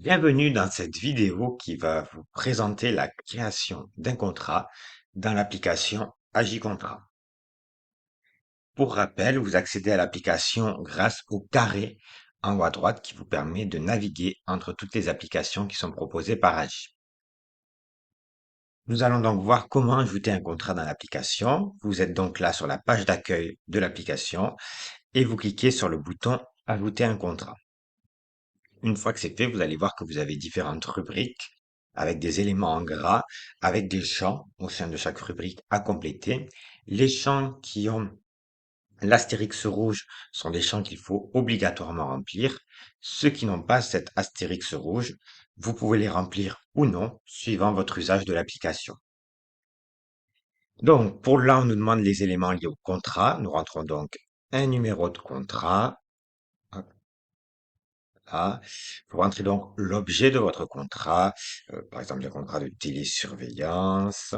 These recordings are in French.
Bienvenue dans cette vidéo qui va vous présenter la création d'un contrat dans l'application Agicontrat. Pour rappel, vous accédez à l'application grâce au carré en haut à droite qui vous permet de naviguer entre toutes les applications qui sont proposées par Agi. Nous allons donc voir comment ajouter un contrat dans l'application. Vous êtes donc là sur la page d'accueil de l'application et vous cliquez sur le bouton Ajouter un contrat. Une fois que c'est fait, vous allez voir que vous avez différentes rubriques avec des éléments en gras, avec des champs au sein de chaque rubrique à compléter. Les champs qui ont l'astérix rouge sont des champs qu'il faut obligatoirement remplir. Ceux qui n'ont pas cet astérix rouge, vous pouvez les remplir ou non, suivant votre usage de l'application. Donc, pour là, on nous demande les éléments liés au contrat. Nous rentrons donc un numéro de contrat. Voilà. Vous rentrez donc l'objet de votre contrat, par exemple un contrat de télésurveillance.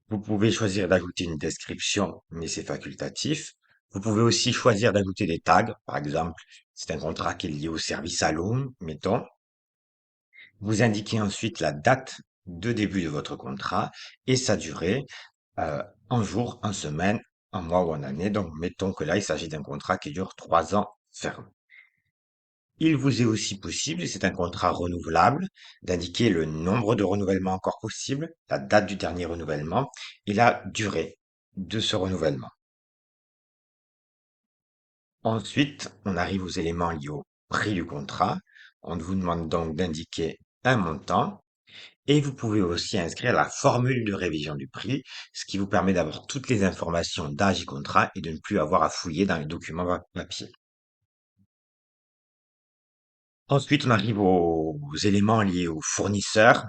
Vous pouvez choisir d'ajouter une description, mais c'est facultatif. Vous pouvez aussi choisir d'ajouter des tags, par exemple, c'est un contrat qui est lié au service à l'eau, mettons. Vous indiquez ensuite la date de début de votre contrat et sa durée, en jours, en semaines, en mois ou en année. Donc, mettons que là, il s'agit d'un contrat qui dure 3 ans ferme. Il vous est aussi possible, et c'est un contrat renouvelable, d'indiquer le nombre de renouvellements encore possible, la date du dernier renouvellement et la durée de ce renouvellement. Ensuite, on arrive aux éléments liés au prix du contrat. On vous demande donc d'indiquer un montant et vous pouvez aussi inscrire la formule de révision du prix, ce qui vous permet d'avoir toutes les informations d'Agicontrat et de ne plus avoir à fouiller dans les documents papier. Ensuite, on arrive aux éléments liés aux fournisseurs.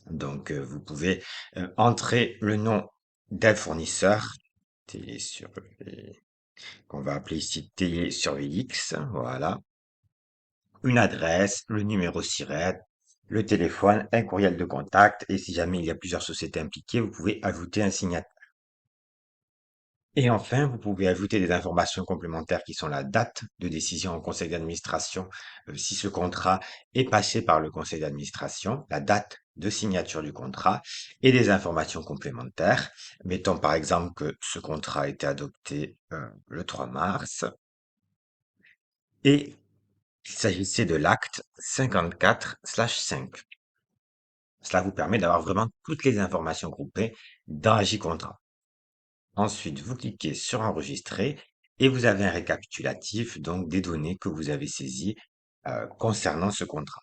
Donc, vous pouvez entrer le nom d'un fournisseur, Télésurveil- qu'on va appeler ici Télésurveillix, voilà, une adresse, le numéro SIRET, le téléphone, un courriel de contact, et si jamais il y a plusieurs sociétés impliquées, vous pouvez ajouter un signataire. Et enfin, vous pouvez ajouter des informations complémentaires qui sont la date de décision en conseil d'administration, si ce contrat est passé par le conseil d'administration, la date de signature du contrat et des informations complémentaires. Mettons par exemple que ce contrat a été adopté le 3 mars et qu'il s'agissait de l'acte 54/5. Cela vous permet d'avoir vraiment toutes les informations groupées dans Agicontrat. Ensuite, vous cliquez sur enregistrer et vous avez un récapitulatif donc des données que vous avez saisies concernant ce contrat.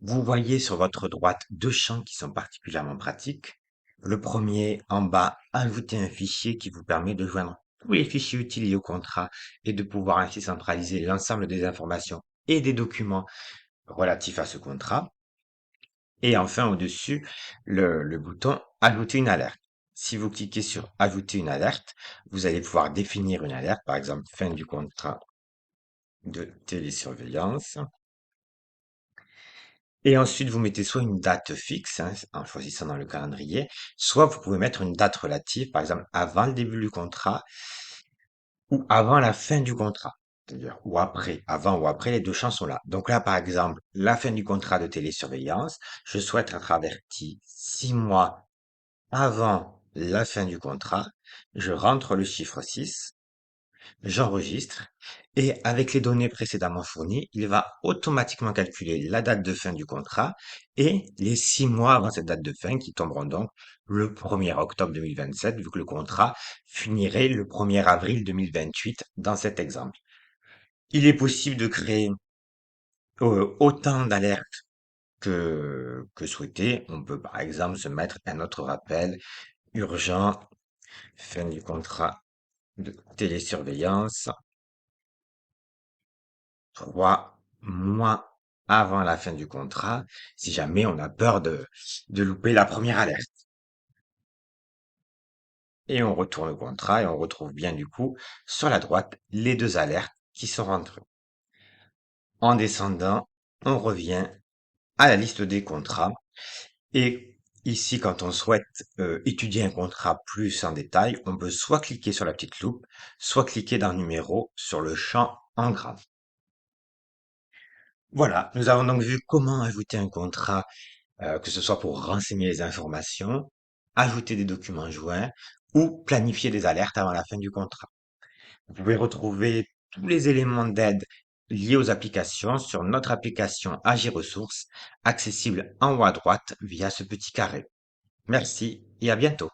Vous voyez sur votre droite deux champs qui sont particulièrement pratiques. Le premier en bas, ajouter un fichier qui vous permet de joindre tous les fichiers utiles au contrat et de pouvoir ainsi centraliser l'ensemble des informations et des documents relatifs à ce contrat. Et enfin, au-dessus, le bouton Ajouter une alerte. Si vous cliquez sur Ajouter une alerte, vous allez pouvoir définir une alerte, par exemple fin du contrat de télésurveillance. Et ensuite, vous mettez soit une date fixe, hein, en choisissant dans le calendrier, soit vous pouvez mettre une date relative, par exemple avant le début du contrat ou avant la fin du contrat. C'est-à-dire, ou après, avant ou après, les deux champs sont là. Donc là, par exemple, la fin du contrat de télésurveillance, je souhaite être averti 6 mois avant la fin du contrat, je rentre le chiffre 6, j'enregistre, et avec les données précédemment fournies, il va automatiquement calculer la date de fin du contrat et les 6 mois avant cette date de fin qui tomberont donc le 1er octobre 2027, vu que le contrat finirait le 1er avril 2028 dans cet exemple. Il est possible de créer autant d'alertes que souhaité. On peut par exemple se mettre un autre rappel urgent, fin du contrat de télésurveillance, 3 mois avant la fin du contrat, si jamais on a peur de louper la première alerte. Et on retourne au contrat et on retrouve bien du coup sur la droite les deux alertes qui sont rentrées. En descendant, on revient à la liste des contrats et ici, quand on souhaite étudier un contrat plus en détail, on peut soit cliquer sur la petite loupe, soit cliquer dans numéro sur le champ en gras. Voilà, nous avons donc vu comment ajouter un contrat, que ce soit pour renseigner les informations, ajouter des documents joints ou planifier des alertes avant la fin du contrat. Vous pouvez retrouver tous les éléments d'aide liés aux applications sur notre application Agir Ressources, accessible en haut à droite via ce petit carré. Merci et à bientôt.